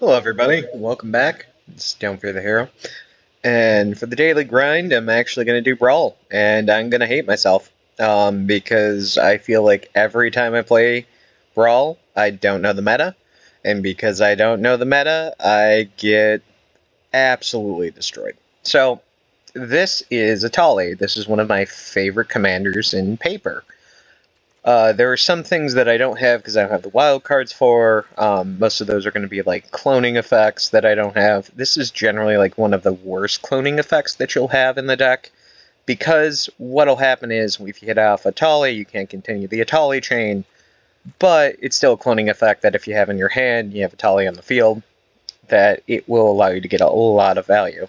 Hello, everybody. Welcome back. It's Don't Fear the Hero. And for the daily grind, I'm actually going to do Brawl, and I'm going to hate myself because I feel like every time I play Brawl, I don't know the meta, and because I don't know the meta, I get absolutely destroyed. So, this is Atali. This is one of my favorite commanders in paper. There are some things that I don't have because I don't have the wild cards for. Most of those are going to be like cloning effects that I don't have. This is generally like one of the worst cloning effects that you'll have in the deck because what'll happen is if you hit off Atali, you can't continue the Atali chain, but it's still a cloning effect that if you have in your hand, you have Atali on the field, that it will allow you to get a lot of value.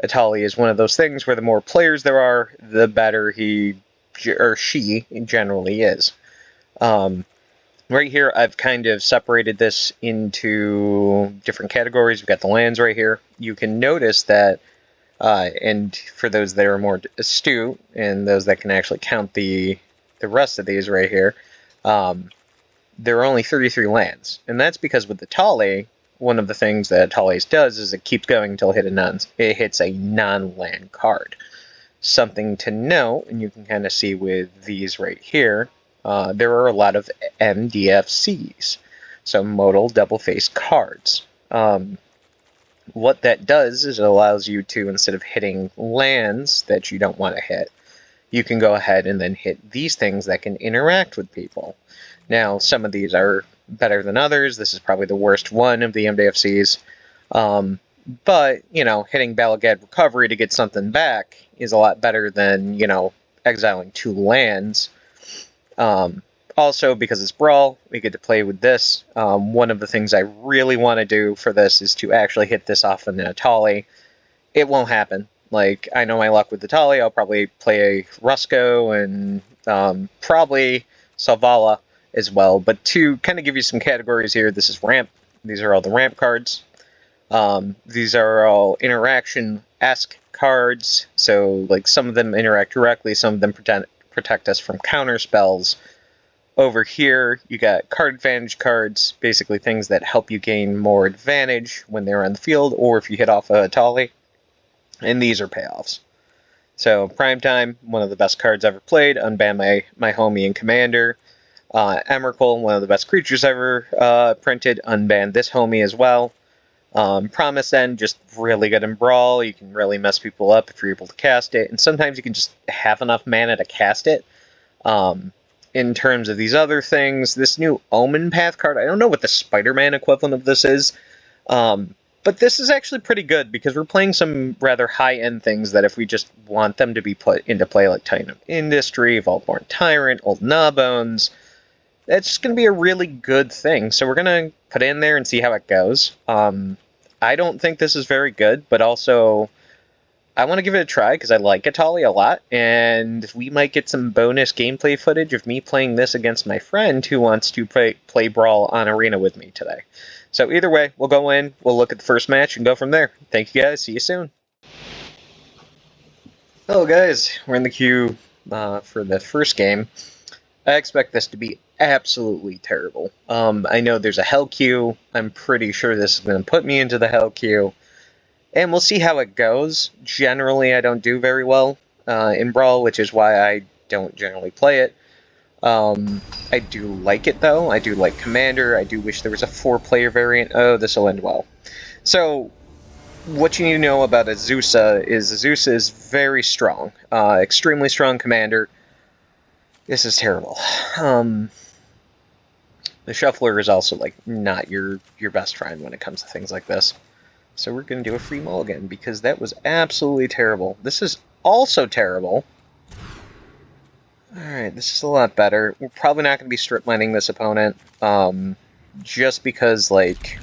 Atali is one of those things where the more players there are, the better he or she generally is. Right here, I've kind of separated this into different categories. We've got the lands right here. You can notice that, and for those that are more astute, and those that can actually count the rest of these right here, there are only 33 lands. And that's because with the Tali, one of the things that Tali's does is it keeps going until it hits a non-land card. Something to note, and you can kind of see with these right here, there are a lot of MDFCs, so modal double-face cards. What that does is it allows you to, instead of hitting lands that you don't want to hit, you can go ahead and then hit these things that can interact with people. Now, some of these are better than others. This is probably the worst one of the MDFCs. But, hitting Balagad Recovery to get something back is a lot better than, exiling 2 lands. Also, because it's Brawl, we get to play with this. One of the things I really want to do for this is to actually hit this off in a Tali. It won't happen. Like, I know my luck with the Tali. I'll probably play a Rusko and probably Salvala as well. But to kind of give you some categories here, this is Ramp. These are all the Ramp cards. These are all interaction-esque cards, so like some of them interact directly, some of them protect us from counter spells. Over here, you got card advantage cards, basically things that help you gain more advantage when they're on the field, or if you hit off a Tali. And these are payoffs. So, Primetime, one of the best cards ever played, unban my homie and commander. Emrakul, one of the best creatures ever printed, unban this homie as well. Promise End, just really good in Brawl. You can really mess people up if you're able to cast it, and sometimes you can just have enough mana to cast it. In terms of these other things, this new Omen Path card, I don't know what the Spider-Man equivalent of this is, but this is actually pretty good because we're playing some rather high-end things that if we just want them to be put into play, like Titan of Industry, Vaultborn Tyrant, Old Gnawbones, that's just going to be a really good thing. So we're going to put it in there and see how it goes. I don't think this is very good, but also I want to give it a try because I like Atali a lot, and we might get some bonus gameplay footage of me playing this against my friend who wants to play Brawl on Arena with me today. So either way, we'll go in, we'll look at the first match, and go from there. Thank you guys, see you soon. Hello guys, we're in the queue for the first game. I expect this to be absolutely terrible. I know there's a Hell queue. I'm pretty sure this is going to put me into the Hell queue. And we'll see how it goes. Generally, I don't do very well in Brawl, which is why I don't generally play it. I do like it, though. I do like Commander. I do wish there was a 4-player variant. Oh, this will end well. So, what you need to know about Azusa is very strong. Extremely strong Commander. This is terrible. The Shuffler is also, like, not your best friend when it comes to things like this. So we're going to do a free mulligan, because that was absolutely terrible. This is also terrible. Alright, this is a lot better. We're probably not going to be strip mining this opponent, just because, like,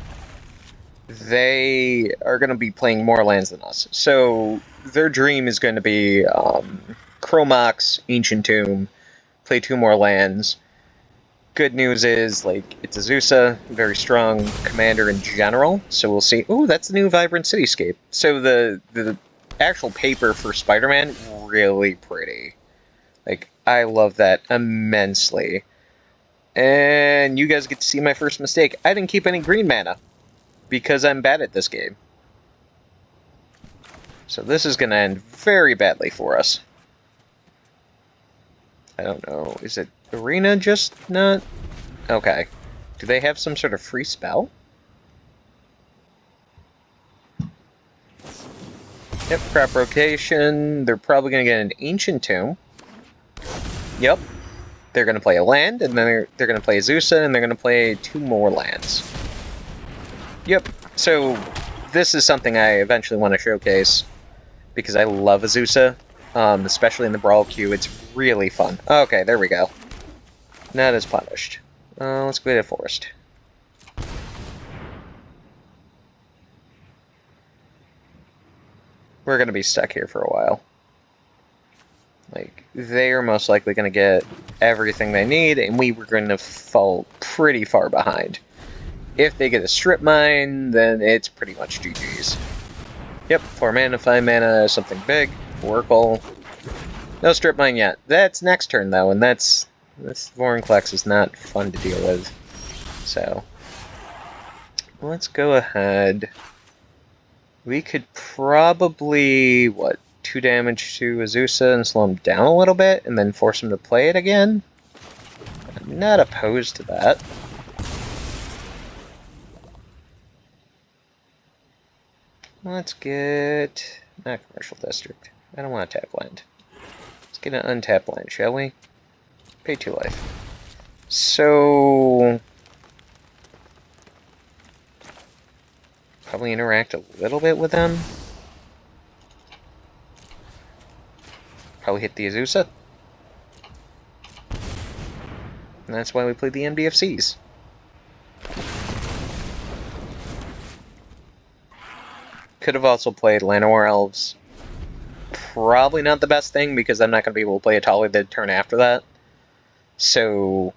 they are going to be playing more lands than us. So their dream is going to be Chromox, Ancient Tomb, play 2 more lands. Good news is, like, it's Azusa, very strong commander in general, so we'll see. Ooh, that's the new Vibrant Cityscape. So the actual paper for Spider-Man, really pretty. Like, I love that immensely. And you guys get to see my first mistake. I didn't keep any green mana. because I'm bad at this game. So this is going to end very badly for us. I don't know. Is it Arena just not? Okay. Do they have some sort of free spell? Yep, crop rotation. They're probably going to get an Ancient Tomb. Yep. They're going to play a land, and then they're going to play Azusa, and they're going to play 2 more lands. Yep. So this is something I eventually want to showcase, because I love Azusa, especially in the Brawl queue. It's really fun. Okay, there we go. Not as punished. Let's go to Forest. We're going to be stuck here for a while. Like, they are most likely going to get everything they need, and we were going to fall pretty far behind. If they get a Strip Mine, then it's pretty much GG's. Yep, 4 mana, 5 mana, something big, Oracle. No Strip Mine yet. That's next turn, though, and this Vorinclex is not fun to deal with. So, let's go ahead. We could probably, 2 damage to Azusa and slow him down a little bit, and then force him to play it again? I'm not opposed to that. Let's get... not Commercial District. I don't want to tap land. Let's get an untapped land, shall we? Pay 2 life. So... probably interact a little bit with them. Probably hit the Azusa. And that's why we played the MDFCs. Could have also played Llanowar Elves. Probably not the best thing, because I'm not going to be able to play a Tali the turn after that. So,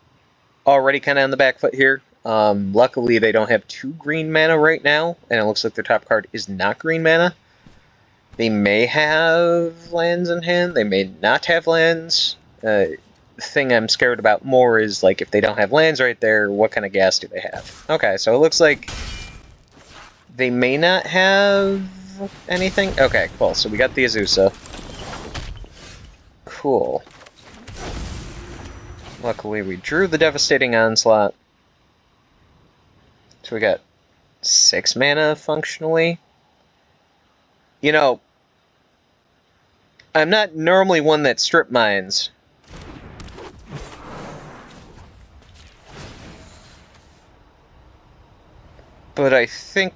already kind of on the back foot here. Luckily, they don't have 2 green mana right now, and it looks like their top card is not green mana. They may have lands in hand, they may not have lands. The thing I'm scared about more is, like, if they don't have lands right there, what kind of gas do they have? Okay, so it looks like they may not have anything. Okay, cool, so we got the Azusa. Cool. Luckily, we drew the Devastating Onslaught. So we got 6 mana, functionally. You know, I'm not normally one that strip mines. But I think...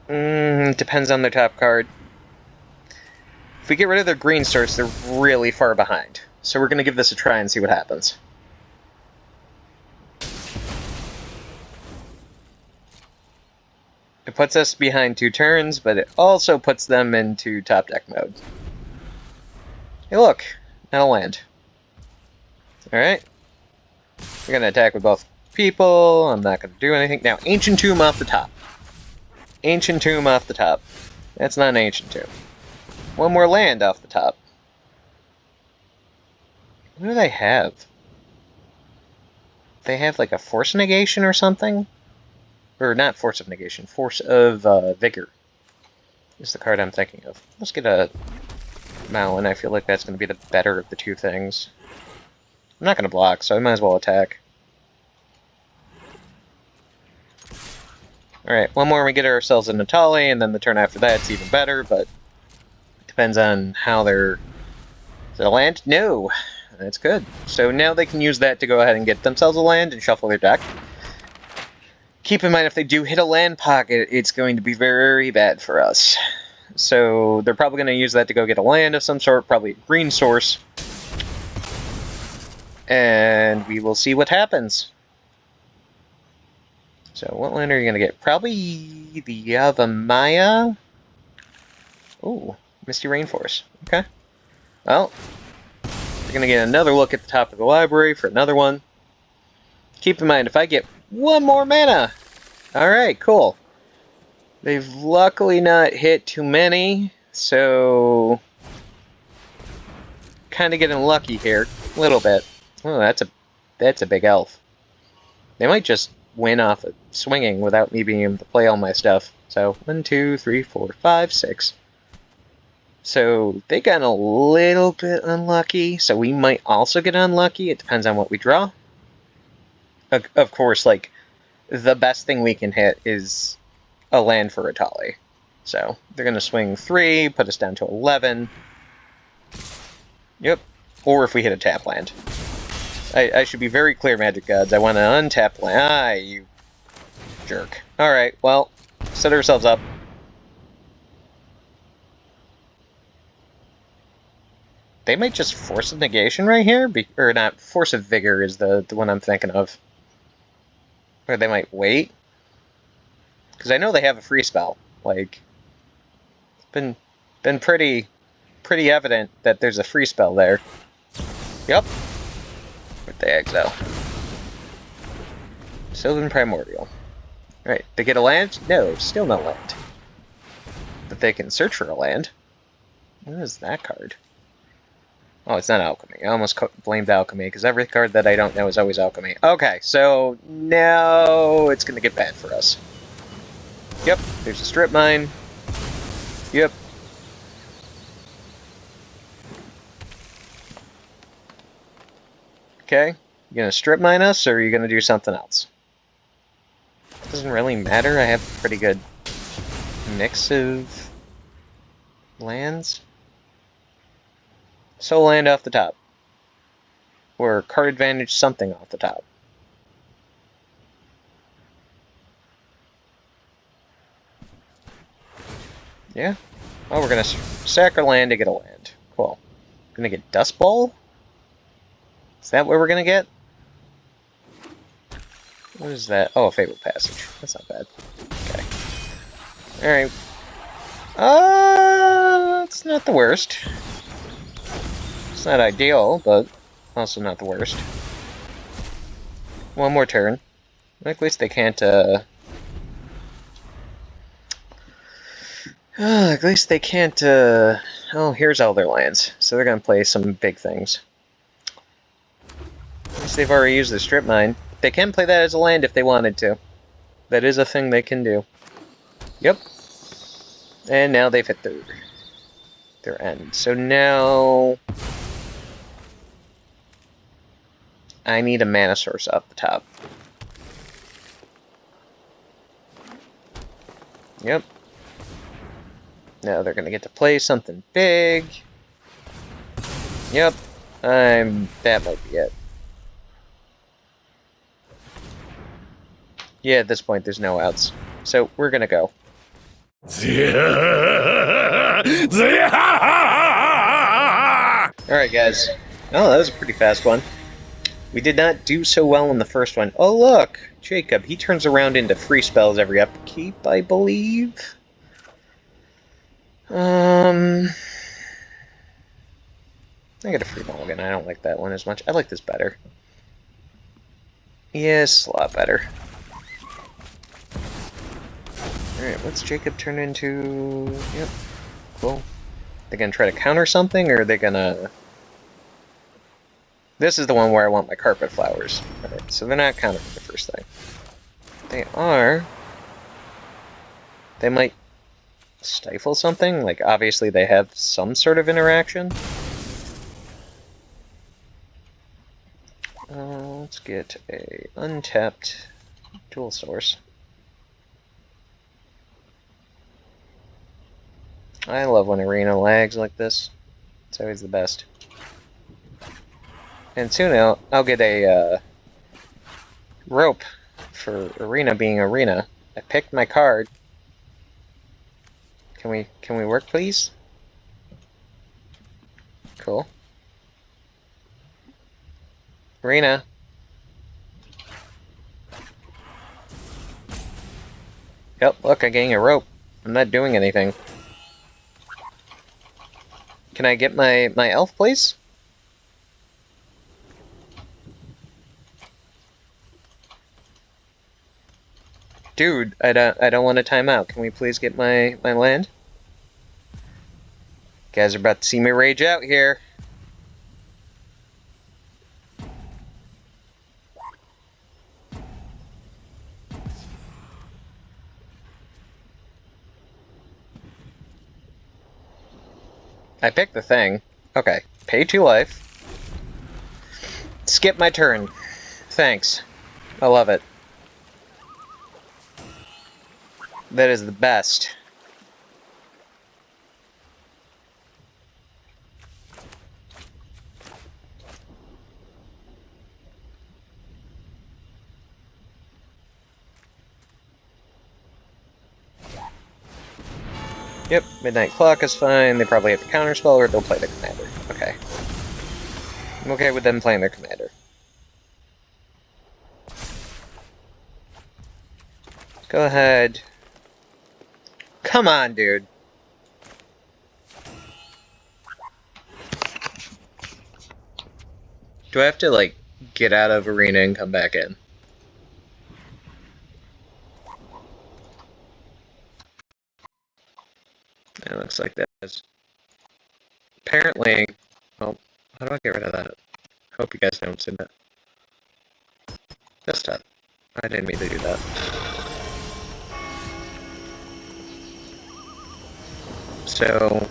depends on their top card. If we get rid of their green source, they're really far behind. So we're going to give this a try and see what happens. It puts us behind 2 turns, but it also puts them into top deck mode. Hey look, not a land. Alright. We're gonna attack with both people, I'm not gonna do anything. Now, Ancient Tomb off the top. Ancient Tomb off the top. That's not an Ancient Tomb. 1 more land off the top. What do they have? They have like a Force Negation or something? Or not Force of Negation, Force of Vigor is the card I'm thinking of. Let's get a Malin. I feel like that's going to be the better of the 2 things. I'm not going to block, so I might as well attack. Alright, 1 more and we get ourselves a Natali, and then the turn after that it's even better, but it depends on how they're... Is it a land? No! That's good. So now they can use that to go ahead and get themselves a land and shuffle their deck. Keep in mind, if they do hit a land pocket, it's going to be very bad for us. So they're probably going to use that to go get a land of some sort, probably a green source. And we will see what happens. So what land are you going to get? Probably the Yavimaya? Ooh, Misty Rainforest. Okay. Well, we're going to get another look at the top of the library for another one. Keep in mind, if I get 1 more mana! Alright, cool. They've luckily not hit too many, so... kind of getting lucky here. A little bit. Oh, that's a big elf. They might just win off of swinging without me being able to play all my stuff. So 1, 2, 3, 4, 5, 6. So they got a little bit unlucky. So we might also get unlucky. It depends on what we draw. Of course, like, the best thing we can hit is a land for a Tali. So they're going to swing 3, put us down to 11. Yep. Or if we hit a tap land. I should be very clear, Magic Gods. I want to untap land. Ah, you jerk. Alright, well, set ourselves up. They might just Force of Negation right here. Or not, Force of Vigor is the one I'm thinking of. Or they might wait. Because I know they have a free spell. Like, it's been pretty evident that there's a free spell there. Yep. With the Exile. Sylvan Primordial. Right, they get a land? No, still no land. But they can search for a land. What is that card? Oh, it's not Alchemy. I almost blamed Alchemy, because every card that I don't know is always Alchemy. Okay, so now it's going to get bad for us. Yep, there's a Strip Mine. Yep. Okay, you going to Strip Mine us, or are you going to do something else? Doesn't really matter. I have a pretty good mix of lands. Soul Land off the top. Or card advantage something off the top. Yeah. Oh, we're gonna sack our land to get a land. Cool. Gonna get Dust Bowl? Is that what we're gonna get? What is that? Oh, a Fabled Passage. That's not bad. Okay. Alright. It's not the worst. It's not ideal, but also not the worst. One more turn. At least they can't, at least they can't, oh, here's all their lands. So they're gonna play some big things. At least they've already used the Strip Mine. They can play that as a land if they wanted to. That is a thing they can do. Yep. And now they've hit their end. So now I need a mana source up the top. Yep. Now they're gonna get to play something big. Yep. That might be it. Yeah, at this point there's no outs. So we're gonna go. Alright guys. Oh, that was a pretty fast one. We did not do so well in the first one. Oh look! Jacob, he turns around into free spells every upkeep, I believe. I get a free mulligan. I don't like that one as much. I like this better. Yes, a lot better. Alright, what's Jacob turn into? Yep. Cool. They gonna try to counter something, or are they gonna... This is the one where I want my carpet flowers. Alright, so they're not countering the first thing. They are... They might stifle something? Like, obviously they have some sort of interaction. Let's get a untapped dual source. I love when Arena lags like this. It's always the best. And soon I'll get a rope for Arena being Arena. I picked my card. Can we work, please? Cool. Arena. Yep, look, I'm getting a rope. I'm not doing anything. Can I get my elf, please? Dude, I don't want to time out. Can we please get my land? You guys are about to see me rage out here. I picked the thing. Okay. Pay 2 life. Skip my turn. Thanks. I love it. That is the best. Yep, Midnight Clock is fine. They probably have the counterspell or they'll play the commander. Okay. I'm okay with them playing their commander. Go ahead. Come on, dude. Do I have to, like, get out of arena and come back in? It looks like that is. Apparently, well, how do I get rid of that? Hope you guys don't see that. Desktop. I didn't mean to do that. So,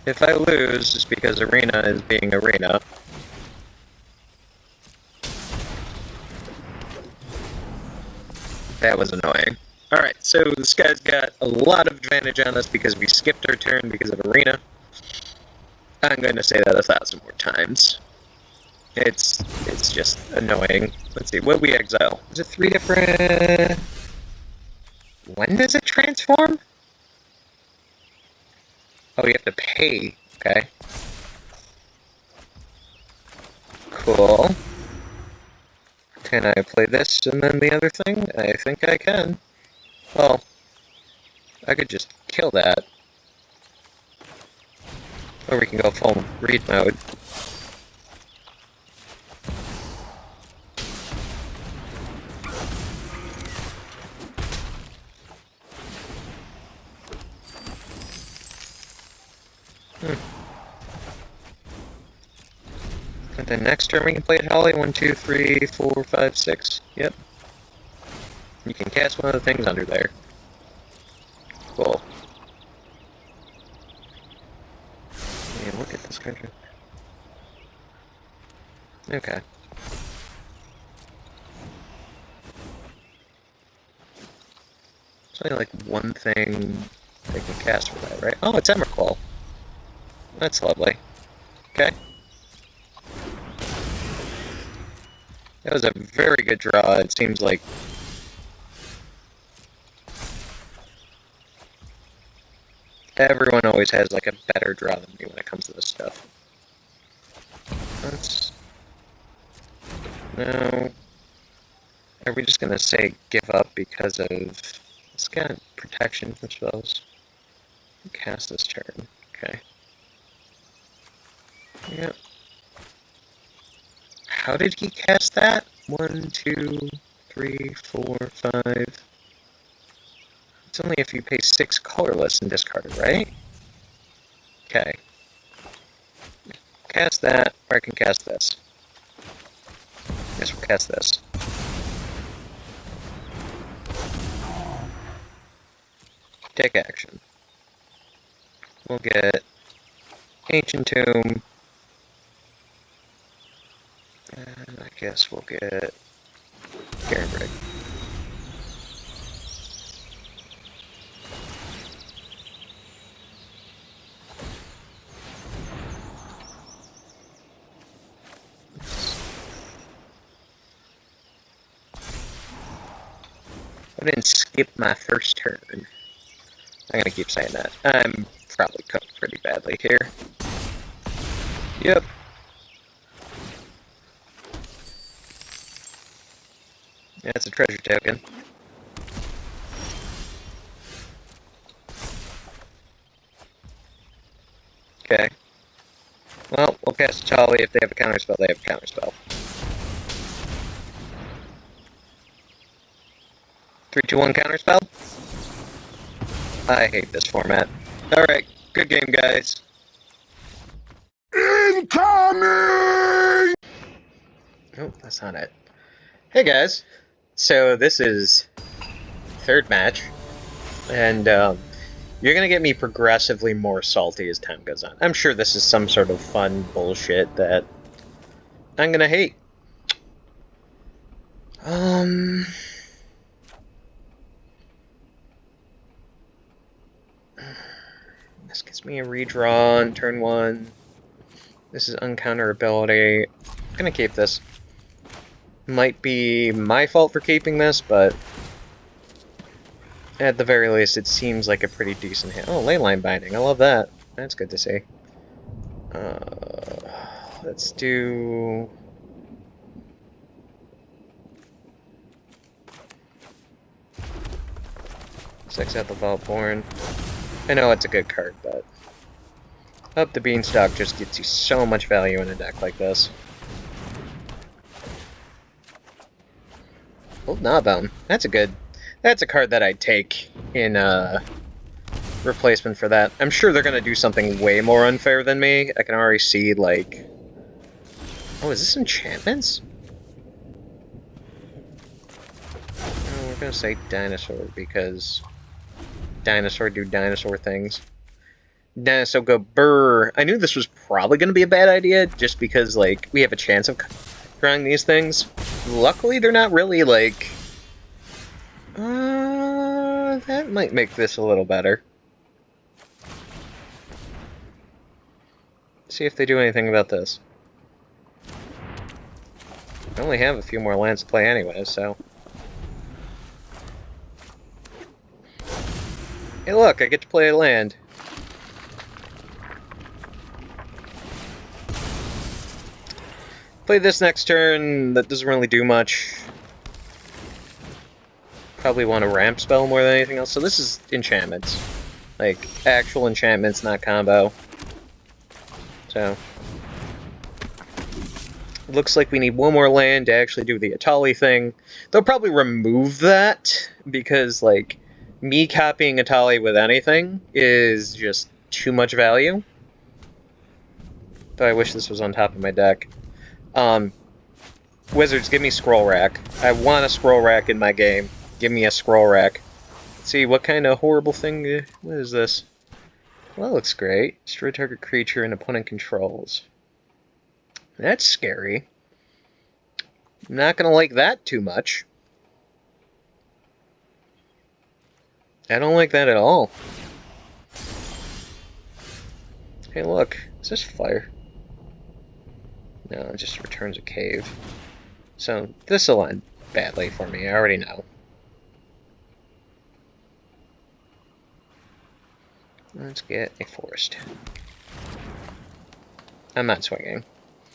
if I lose, it's because arena is being arena. That was annoying. Alright, so this guy's got a lot of advantage on us because we skipped our turn because of arena. I'm going to say that 1,000 more times. It's just annoying. Let's see, what we exile? Is it 3 different... When does it transform? Oh, you have to pay. Okay. Cool. Can I play this and then the other thing? I think I can. Well, I could just kill that. Or we can go full read mode. And then next turn we can play it Holly. 1, 2, 3, 4, 5, 6. Yep. You can cast one of the things under there. Cool. Yeah, look at this creature. Okay. There's only like one thing they can cast for that, right? Oh, it's Emrakul. That's lovely. Okay. That was a very good draw. It seems like everyone always has like a better draw than me when it comes to this stuff. Let's... No. Are we just gonna say give up because of... It's got protection from spells. Cast this turn. Okay. Yep. How did he cast that? 1, 2, 3, 4, 5. It's only if you pay 6 colorless and discard it, right? Okay. Cast that, or I can cast this. Guess we'll cast this. Take action. We'll get Ancient Tomb. And I guess we'll get Garen Break. I didn't skip my first turn. I'm gonna keep saying that. I'm probably cooked pretty badly here. Yep. Yeah, it's a treasure token. Okay. Well, we'll cast Charlie. If they have a counterspell, they have a counterspell. 3, 2, 1 counterspell? I hate this format. Alright, good game, guys. Incoming! Oh, that's not it. Hey, guys. So, this is third match. And, You're gonna get me progressively more salty as time goes on. I'm sure this is some sort of fun bullshit that I'm gonna hate. This gets me a redraw on turn 1. This is uncounter ability. I'm gonna keep this. Might be my fault for keeping this, but at the very least, it seems like a pretty decent hand. Oh, leyline binding. I love that. That's good to see. Let's do... Six out the Vaultborn. I know it's a good card, but... Up the Beanstalk just gets you so much value in a deck like this. Old Knobbound. That's a good... That's a card that I'd take in replacement for that. I'm sure they're going to do something way more unfair than me. I can already see, like... Oh, is this enchantments? Oh, we're going to say dinosaur, because... Dinosaur do dinosaur things. Dinosaur go brrr. I knew this was probably going to be a bad idea, just because, like, we have a chance of drawing these things. Luckily, they're not really, like... that might make this a little better. See if they do anything about this. I only have a few more lands to play anyway, so... Hey look, I get to play a land. Play this next turn, that doesn't really do much. Probably want a ramp spell more than anything else. So this is enchantments. Like, actual enchantments, not combo. So... Looks like we need one more land to actually do the Atali thing. They'll probably remove that, because, like, me copying Atali with anything is just too much value. Though I wish this was on top of my deck. Wizards, give me Scroll Rack. I want a Scroll Rack in my game. Give me a Scroll Rack. Let's see, what kind of horrible thing... What is this? Well, that looks great. Destroy target creature and opponent controls. That's scary. I'm not gonna like that too much. I don't like that at all. Hey, look. Is this fire? No, it just returns a cave. So, this'll end badly for me, I already know. Let's get a forest. I'm not swinging.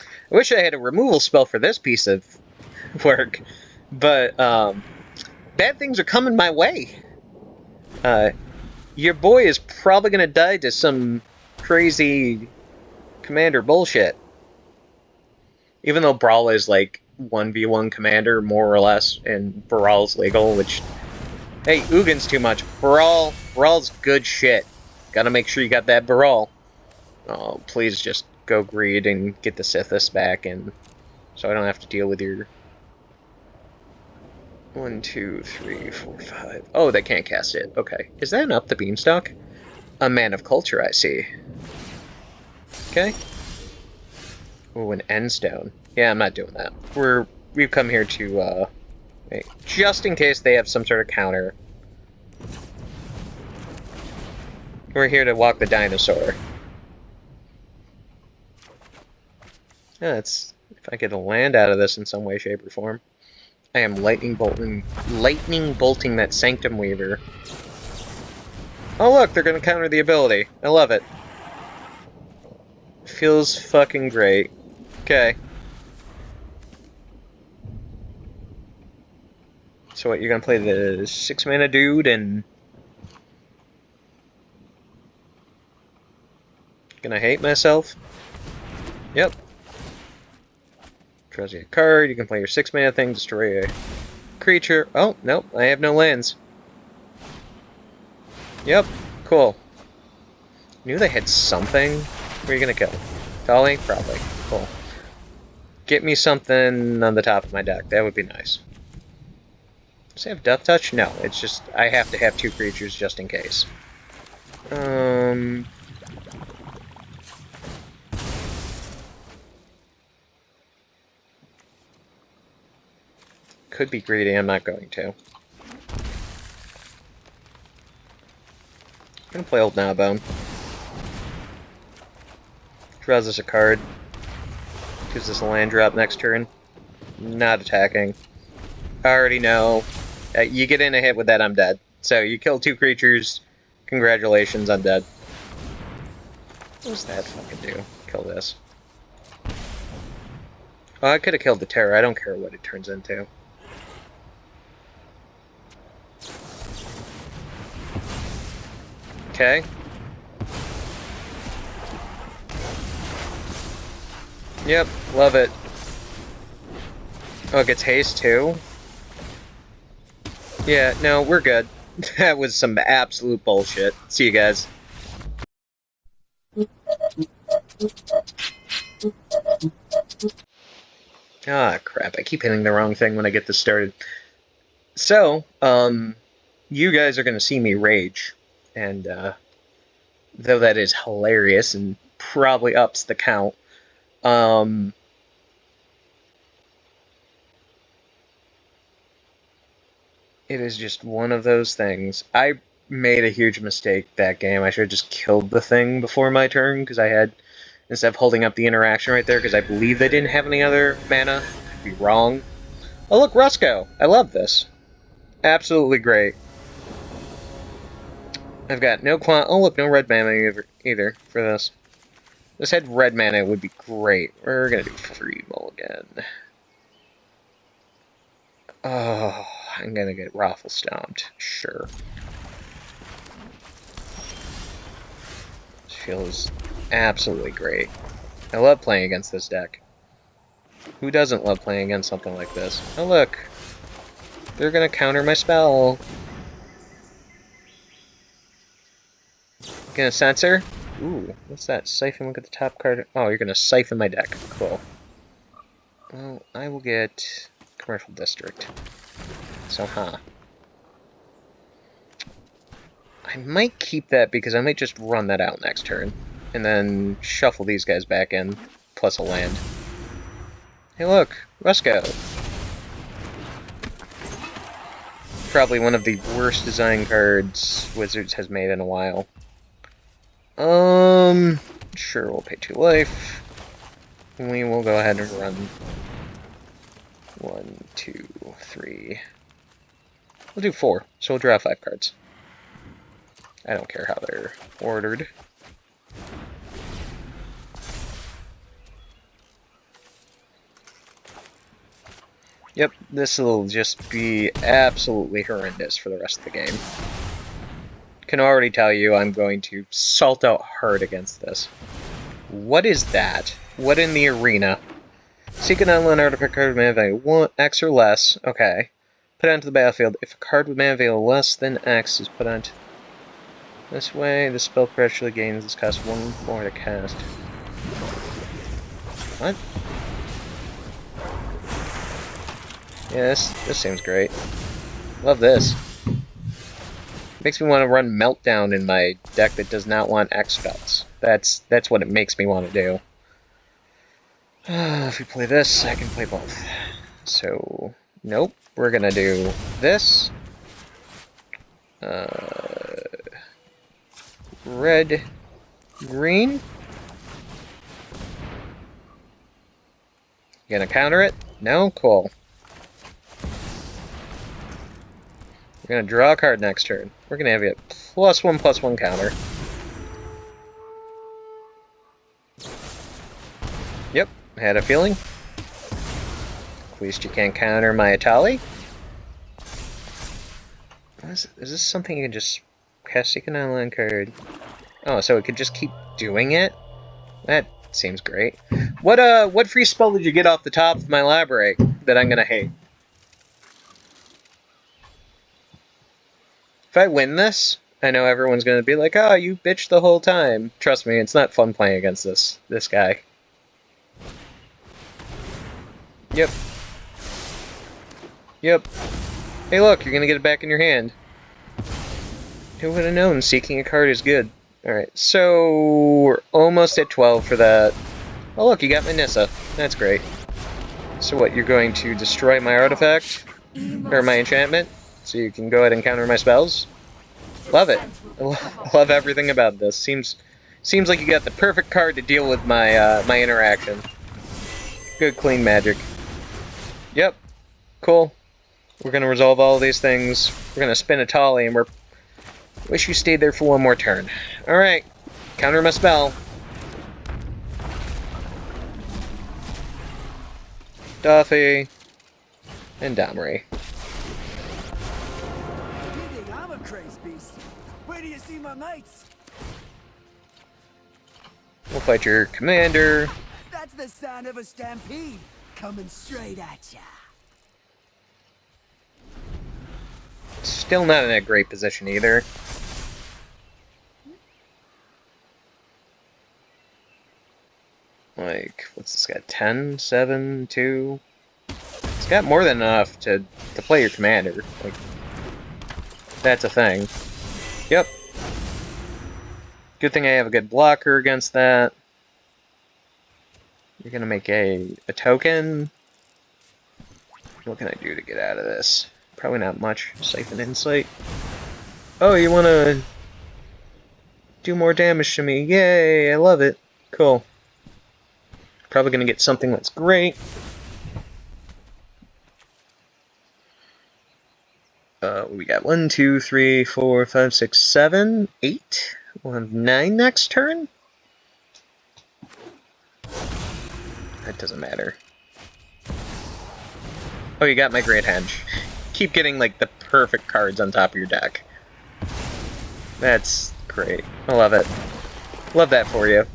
I wish I had a removal spell for this piece of work, but bad things are coming my way. Your boy is probably going to die to some crazy commander bullshit. Even though Brawl is like 1v1 commander, more or less, and Brawl's legal, which... Hey, Ugin's too much. Brawl's good shit. Gotta make sure you got that Brawl. Oh, please just go greed and get the Sithis back, and so I don't have to deal with your... 1, 2, 3, 4, 5... Oh, they can't cast it. Okay. Is that an Up the Beanstalk? A Man of Culture, I see. Okay. Ooh, an Endstone. Yeah, I'm not doing that. We've come here to, wait, just in case they have some sort of counter. We're here to walk the dinosaur. Yeah, if I get a land out of this in some way, shape, or form. I am lightning bolting that Sanctum Weaver. Oh look, they're gonna counter the ability. I love it. Feels fucking great. Okay. So what, you're gonna play the 6-mana dude and... Gonna hate myself? Yep. Draws you a card, you can play your 6-mana thing, destroy a creature. Oh, nope, I have no lands. Yep, cool. Knew they had something. Who are you gonna kill? Dolly? Probably. Cool. Get me something on the top of my deck, that would be nice. Does it have Death Touch? No, it's just, I have to have 2 creatures just in case. Could be greedy, I'm not going to. I'm gonna play Old Gnawbone. Draws us a card. Gives us a land drop next turn. Not attacking. I already know. You get in a hit with that, I'm dead. So you kill 2 creatures. Congratulations, I'm dead. What does that fucking do? Kill this. Oh, I could have killed the terror. I don't care what it turns into. Okay. Yep, love it. Oh, it gets haste too? Yeah, no, we're good. That was some absolute bullshit. See you guys. Ah, crap. I keep hitting the wrong thing when I get this started. So, you guys are going to see me rage. And, though that is hilarious and probably ups the count, it is just one of those things. I made a huge mistake that game. I should have just killed the thing before my turn, because I had, instead of holding up the interaction right there, because I believe they didn't have any other mana. Could be wrong. Oh look, Rusco! I love this. Absolutely great. I've got no oh look, no red mana either for this. This had red mana, it would be great. We're gonna do free mulligan. Oh, I'm gonna get raffle stomped. Sure. This feels absolutely great. I love playing against this deck. Who doesn't love playing against something like this? Oh look! They're gonna counter my spell. Gonna censor? Ooh, what's that? Siphon, look at the top card. Oh, you're gonna siphon my deck. Cool. Well, I will get Commercial District. So, I might keep that because I might just run that out next turn. And then shuffle these guys back in, plus a land. Hey look, Rusco! Probably one of the worst design cards Wizards has made in a while. Sure, we'll pay 2 life. We will go ahead and run 1, 2, 3. We'll do 4, so we'll draw 5 cards. I don't care how they're ordered. Yep, this will just be absolutely horrendous for the rest of the game. Can already tell you I'm going to salt out hard against this. What is that? What in the arena? Seek an online artifact card with mana value 1, X or less. Okay. Put it onto the battlefield. If a card with mana value less than X is put onto this way, the spell gradually gains this cost 1 more to cast. What? Yeah, this seems great. Love this. Makes me want to run Meltdown in my deck that does not want X spells. That's what it makes me want to do. If we play this, I can play both. So, nope. We're gonna do this. Red, green. Gonna counter it? No? Cool. We're gonna draw a card next turn. We're gonna have you +1/+1 counter. Yep, had a feeling. At least you can't counter my Atali. Is this something you can just cast an online card? Oh, so it could just keep doing it? That seems great. What free spell did you get off the top of my library that I'm gonna hate? If I win this, I know everyone's gonna be like, "Oh, you bitched the whole time." Trust me, it's not fun playing against this guy. Yep. Yep. Hey look, you're gonna get it back in your hand. Who would have known seeking a card is good? Alright, so we're almost at 12 for that. Oh look, you got my Nissa. That's great. So what, you're going to destroy my artifact? Or my enchantment? So you can go ahead and counter my spells? Love it. I love everything about this. Seems like you got the perfect card to deal with my my interaction. Good, clean magic. Yep. Cool. We're gonna resolve all of these things. We're gonna spin a Tolly, and we're... Wish you stayed there for one more turn. Alright. Counter my spell. Duffy. And Domri. You think I'm a crazy beast? Where do you see my mates? We'll fight your commander. That's the sound of a stampede coming straight at ya. Still not in a great position either. Like, what's this got? 10, 7, 2? It's got more than enough to play your commander. Like, that's a thing. Yep. Good thing I have a good blocker against that. You're gonna make a token. What can I do to get out of this? Probably not much. Siphon Insight. Oh, you wanna do more damage to me? Yay, I love it. Cool. Probably gonna get something that's great. We got 1, 2, 3, 4, 5, 6, 7, 8. We'll have 9 next turn. That doesn't matter. Oh, you got my Great Henge. Keep getting, like, the perfect cards on top of your deck. That's great. I love it. Love that for you.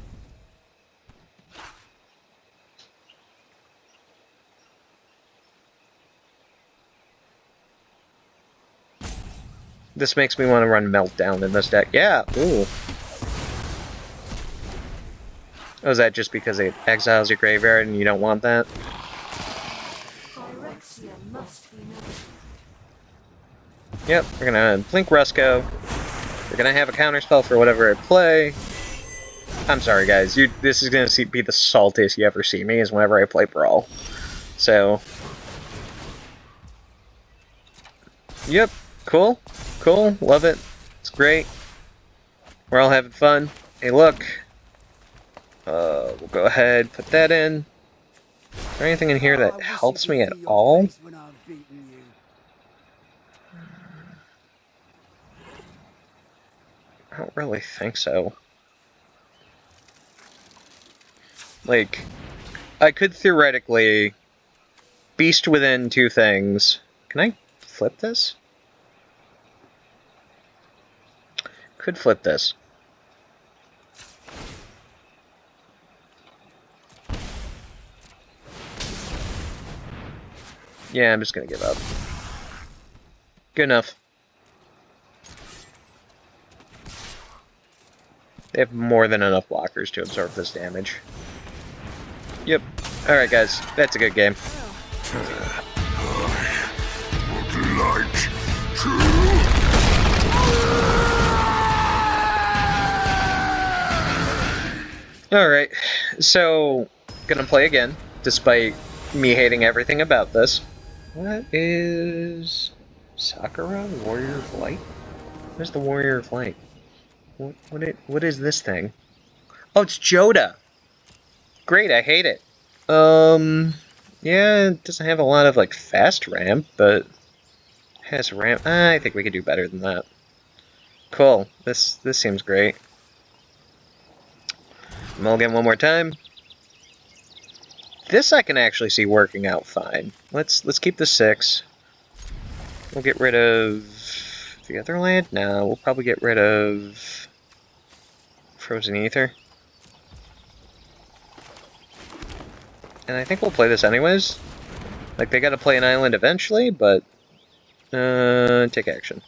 This makes me want to run Meltdown in this deck. Yeah, ooh. Oh, is that just because it exiles your graveyard and you don't want that? Yep, we're gonna Blink Rusco. We're gonna have a counterspell for whatever I play. I'm sorry, guys. This is gonna be the saltiest you ever see me, is whenever I play Brawl. So... Yep, cool. Cool, love it. It's great. We're all having fun. Hey, look. We'll go ahead, put that in. Is there anything in here that helps me at all? I don't really think so. Like, I could theoretically beast within 2 things. Can I flip this? Could flip this. Yeah, I'm just gonna give up. Good enough. They have more than enough blockers to absorb this damage. Yep. Alright, guys. That's a good game. Alright, so gonna play again, despite me hating everything about this. What is Sakura? Warrior of Light? Where's the Warrior of Light? What is this thing? Oh, it's Joda! Great, I hate it. Yeah, it doesn't have a lot of, like, fast ramp, but it has ramp. I think we could do better than that. Cool, this seems great. Mulligan one more time. This I can actually see working out fine. Let's keep the 6. We'll get rid of the other land? No, we'll probably get rid of Frozen Ether. And I think we'll play this anyways. Like, they gotta play an island eventually, but... take action.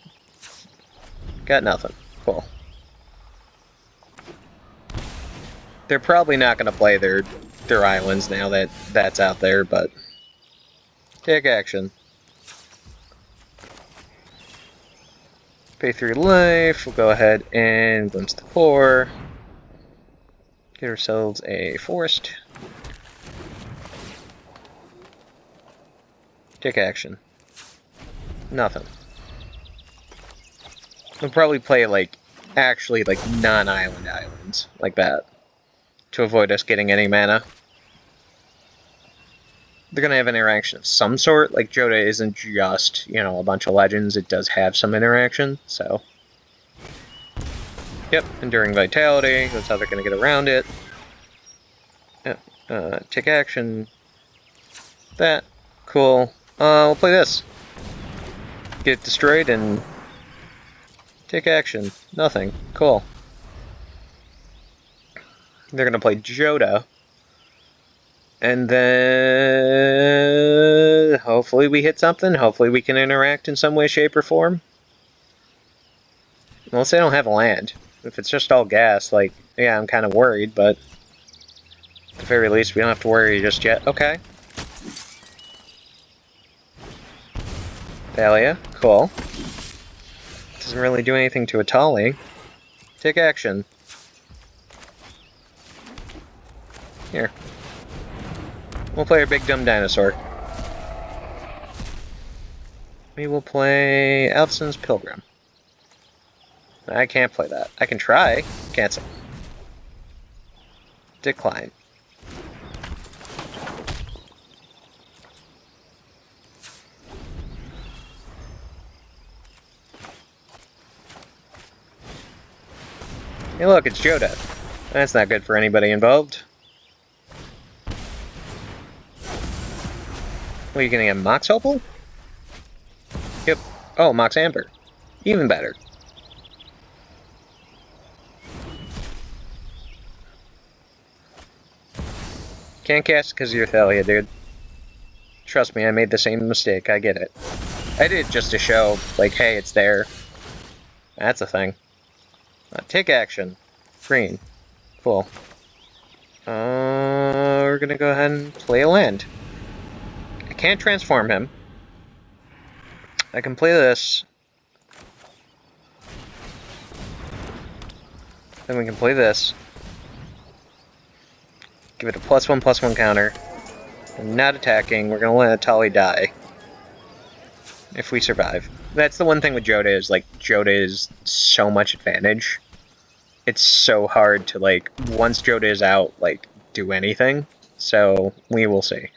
Got nothing. Cool. They're probably not going to play their islands now that that's out there, but take action. Pay 3 life. We'll go ahead and glimpse the 4. Get ourselves a forest. Take action. Nothing. We'll probably play, like, actually, like, non-island islands, like that, to avoid us getting any mana. They're gonna have an interaction of some sort. Like, Joda isn't just, you know, a bunch of legends. It does have some interaction, so. Yep, Enduring Vitality. That's how they're gonna get around it. Yep, take action. That. Cool. We'll play this. Get destroyed and take action. Nothing. Cool. They're gonna play Joda. And then hopefully we hit something. Hopefully we can interact in some way, shape, or form. Unless they don't have land. If it's just all gas, like, yeah, I'm kind of worried, but at the very least, we don't have to worry just yet. Okay. Thalia, cool. Doesn't really do anything to Atali. Take action. Here. We'll play our big dumb dinosaur. We will play Alfson's Pilgrim. I can't play that. I can try. Cancel. Decline. Hey look, it's Joda. That's not good for anybody involved. What are you getting, a Mox Opal? Yep. Oh, Mox Amber. Even better. Can't cast because of your Thalia, dude. Trust me, I made the same mistake. I get it. I did it just to show, like, hey, it's there. That's a thing. Take action. Green. Cool. We're gonna go ahead and play a land. I can't transform him. I can play this. Then we can play this. Give it a +1/+1 counter. I'm not attacking. We're gonna let Atali die. If we survive. That's the one thing with Joda is, like, Joda is so much advantage. It's so hard to, like, once Joda is out, like, do anything. So, we will see.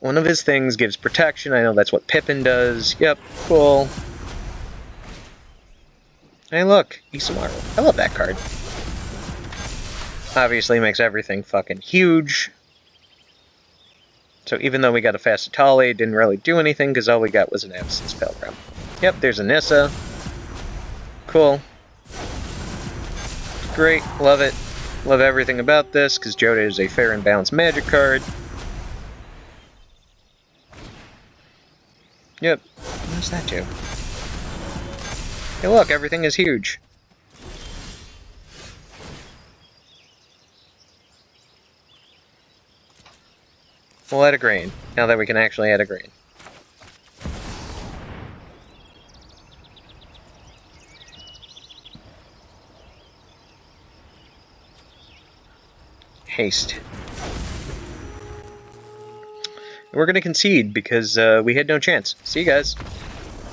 One of his things gives protection. I know that's what Pippin does. Yep, cool. Hey, look. Isamaru. I love that card. Obviously makes everything fucking huge. So even though we got a fast Atali, it didn't really do anything because all we got was an Absence Pilgrim. Yep, there's a Nissa. Cool. Great, love it. Love everything about this because Joda is a fair and balanced magic card. Yep. What does that do? Hey look, everything is huge. We'll add a green, now that we can actually add a green. Haste. We're going to concede because we had no chance. See you guys.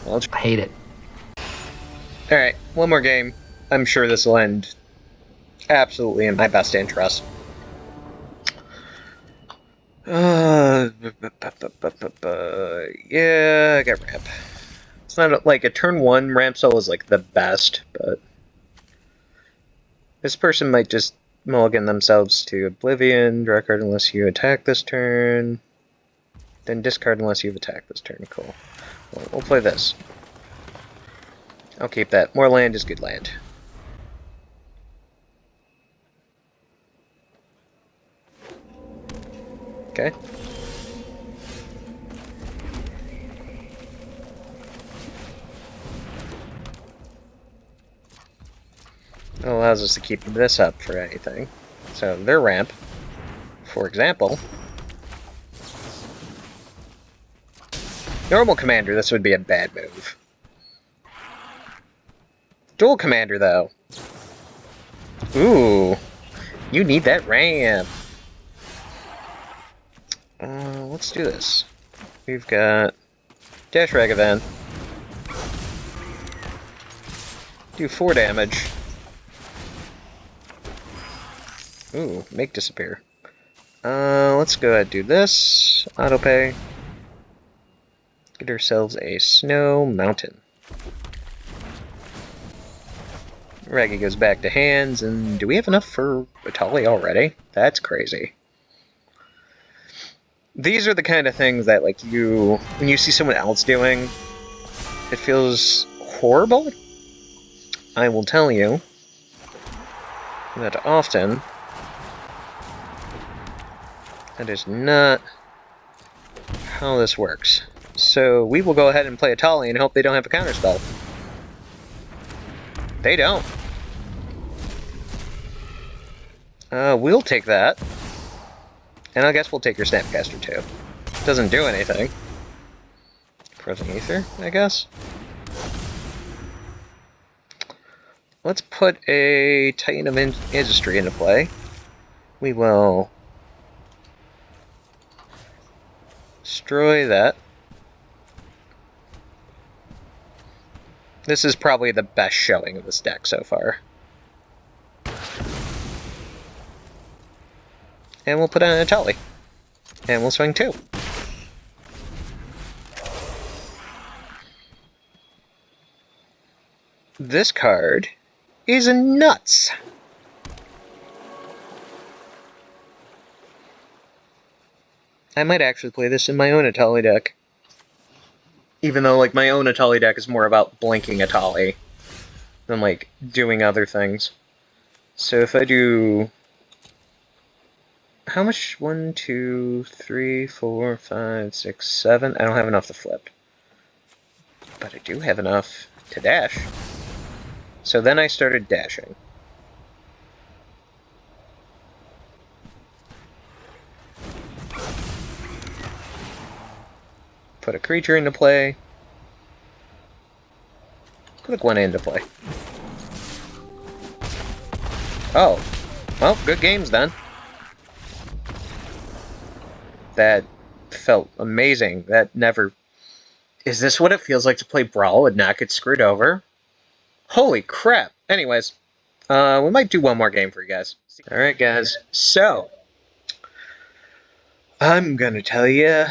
Well, I hate it. Alright, one more game. I'm sure this will end absolutely in my best interest. Yeah, I got ramp. It's not like a turn 1 ramp soul is like the best, but this person might just mulligan themselves to Oblivion, draw a card unless you attack this turn, then discard unless you've attacked this turn. Cool. Well, we'll play this. I'll keep that. More land is good land. Okay. It allows us to keep this up for anything. So their ramp, for example. Normal commander, this would be a bad move. Dual Commander, though. Ooh. You need that ramp. Let's do this. We've got Dash Ragavan. Do 4 damage. Ooh, make disappear. Let's go ahead and do this. Autopay. Get ourselves a Snow Mountain. Raggy goes back to hands, and do we have enough for Atali already? That's crazy. These are the kind of things that, like, when you see someone else doing, it feels horrible. I will tell you that often that is not how this works. So we will go ahead and play Atali and hope they don't have a counterspell. They don't. We'll take that. And I guess we'll take your Snapcaster too. Doesn't do anything. Frozen Ether, I guess. Let's put a Titan of Industry into play. We will destroy that. This is probably the best showing of this deck so far. And we'll put on a Atali. And we'll swing 2. This card is nuts. I might actually play this in my own Atali deck. Even though, like, my own Atali deck is more about blinking Atali than, like, doing other things. So if I do... How much? 1, 2, 3, 4, 5, 6, 7. I don't have enough to flip. But I do have enough to dash. So then I started dashing. Put a creature into play. Put a Gwen into play. Oh. Well, good games then. That felt amazing. That never... Is this what it feels like to play Brawl and not get screwed over? Holy crap! Anyways, we might do one more game for you guys. Alright guys, so... I'm gonna tell you,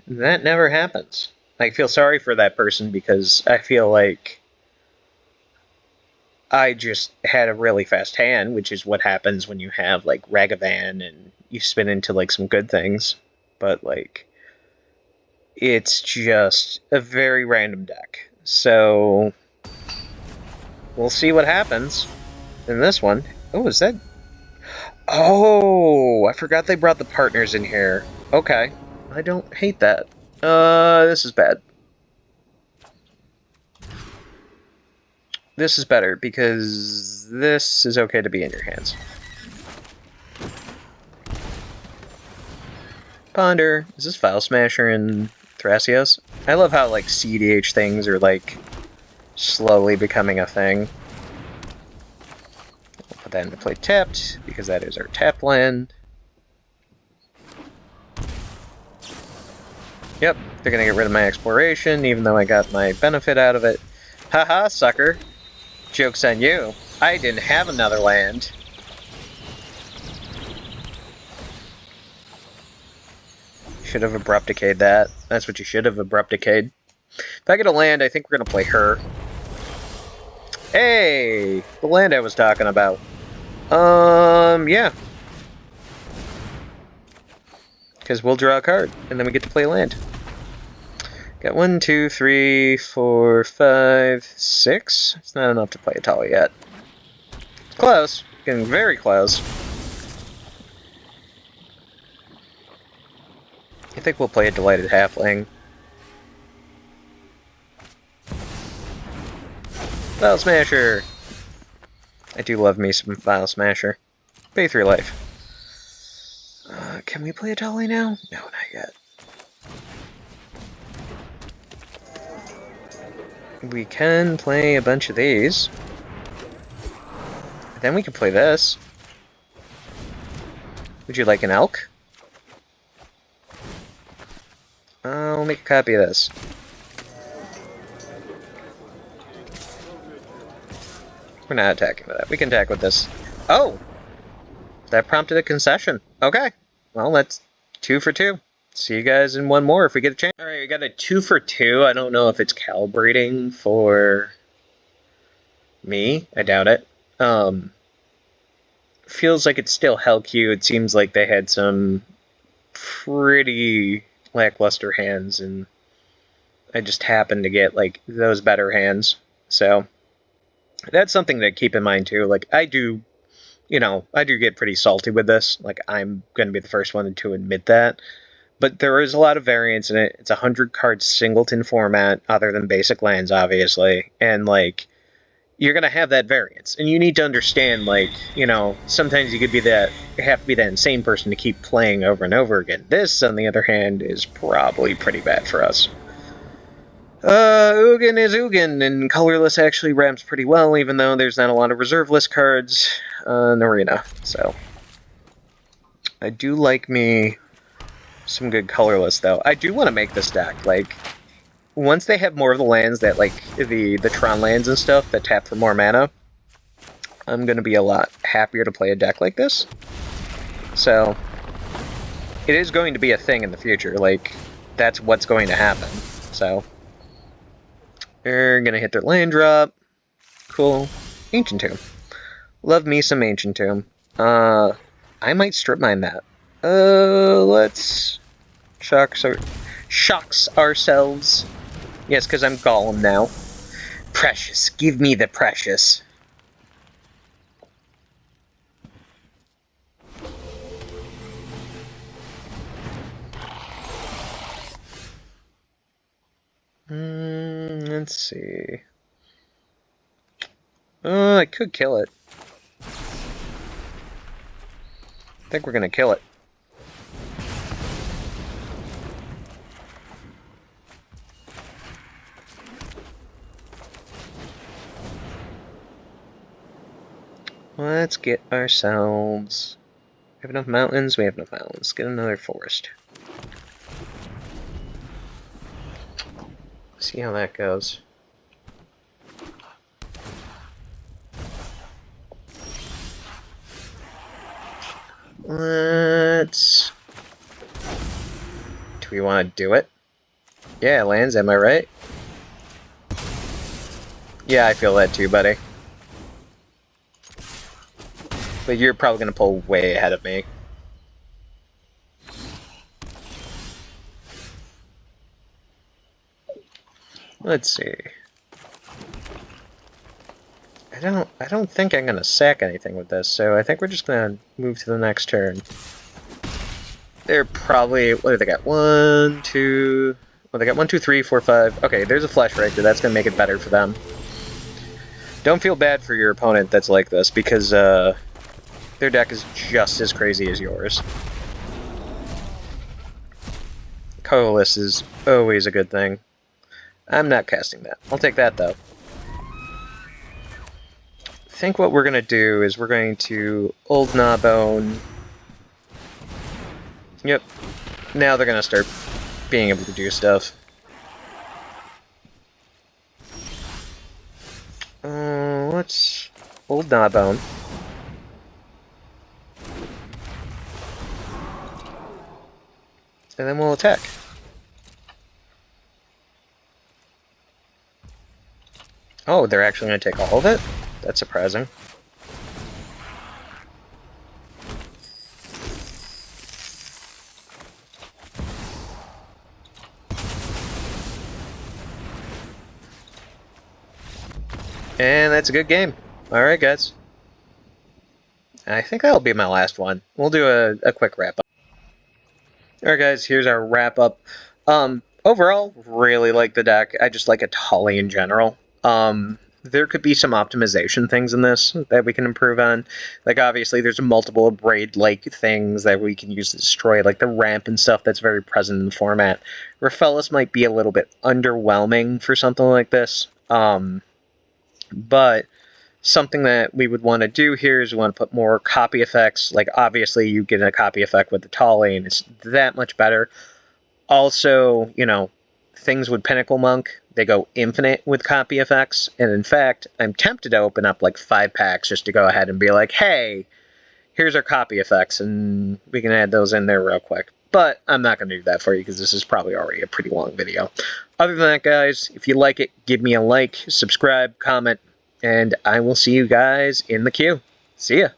that never happens. I feel sorry for that person because I feel like I just had a really fast hand, which is what happens when you have, like, Ragavan and you spin into, like, some good things. But, like, it's just a very random deck. So, we'll see what happens in this one. Oh, is that... Oh, I forgot they brought the partners in here. Okay. I don't hate that. This is bad. This is better, because this is okay to be in your hands. Ponder. Is this File Smasher and Thrasios? I love how, like, CDH things are, like, slowly becoming a thing. We'll put that into play tapped, because that is our tapped land. Yep, they're gonna get rid of my exploration, even though I got my benefit out of it. Haha, sucker. Joke's on you. I didn't have another land. Should have abrupt decayed that. That's what you should have abrupt decayed. If I get a land, I think we're gonna play her. Hey! The land I was talking about. Yeah. Because we'll draw a card, and then we get to play land. Got 1, 2, 3, 4, 5, 6. It's not enough to play Atali yet. Close. Getting very close. I think we'll play a Delighted Halfling. File Smasher! I do love me some File Smasher. Pay 3 life. Can we play a Atali now? No, not yet. We can play a bunch of these. Then we can play this. Would you like an elk? I'll make a copy of this. We're not attacking with that. We can attack with this. Oh! That prompted a concession. Okay. Well, that's 2 for 2. See you guys in one more if we get a chance. Alright, we got a 2 for 2. I don't know if it's calibrating for me. I doubt it. Feels like it's still hell queue. It seems like they had some pretty lackluster hands, and I just happened to get, like, those better hands. So, that's something to keep in mind, too. Like, I do get pretty salty with this. Like, I'm going to be the first one to admit that. But there is a lot of variance in it. It's a 100-card singleton format, other than basic lands, obviously. And, like, you're going to have that variance. And you need to understand, like, sometimes you have to be that insane person to keep playing over and over again. This, on the other hand, is probably pretty bad for us. Ugin is Ugin, and colorless actually ramps pretty well, even though there's not a lot of reserve list cards in Arena. So, I do like me some good colorless, though. I do want to make this deck, like, once they have more of the lands that, like, the Tron lands and stuff that tap for more mana, I'm going to be a lot happier to play a deck like this. So, it is going to be a thing in the future, like, that's what's going to happen. So, they're going to hit their land drop. Cool. Ancient Tomb. Love me some Ancient Tomb. I might strip mine that. Let's shocks ourselves. Yes, because I'm Gollum now. Precious. Give me the precious. Let's see. I could kill it. I think we're gonna kill it. Let's get ourselves... We have enough mountains? We have enough mountains. Get another forest. See how that goes. Let's... Do we want to do it? Yeah, lands, am I right? Yeah, I feel that too, buddy. But you're probably going to pull way ahead of me. Let's see. I don't think I'm going to sack anything with this, so I think we're just going to move to the next turn. They're probably... What do they got? 1, 2... Well, they got 1, 2, 3, 4, 5... Okay, there's a Flesh Rector. That's going to make it better for them. Don't feel bad for your opponent that's like this, because their deck is just as crazy as yours. Colorless is always a good thing. I'm not casting that. I'll take that, though. I think what we're going to do is we're going to Old Gnawbone. Yep. Now they're going to start being able to do stuff. Let's Old Gnawbone. And then we'll attack. Oh, they're actually going to take all of it? That's surprising. And that's a good game. Alright, guys. I think that'll be my last one. We'll do a quick wrap-up. Alright, guys, here's our wrap-up. Overall, really like the deck. I just like Atali in general. There could be some optimization things in this that we can improve on. Like, obviously, there's multiple braid-like things that we can use to destroy, like the ramp and stuff that's very present in the format. Raphaelis might be a little bit underwhelming for something like this. But something that we would want to do here is we want to put more copy effects. Like, obviously, you get a copy effect with the Tolly, and it's that much better. Also, you know, things with Pinnacle Monk, they go infinite with copy effects. And in fact, I'm tempted to open up like 5 packs just to go ahead and be like, hey, here's our copy effects, and we can add those in there real quick. But I'm not going to do that for you because this is probably already a pretty long video. Other than that, guys, if you like it, give me a like, subscribe, comment, and I will see you guys in the queue. See ya.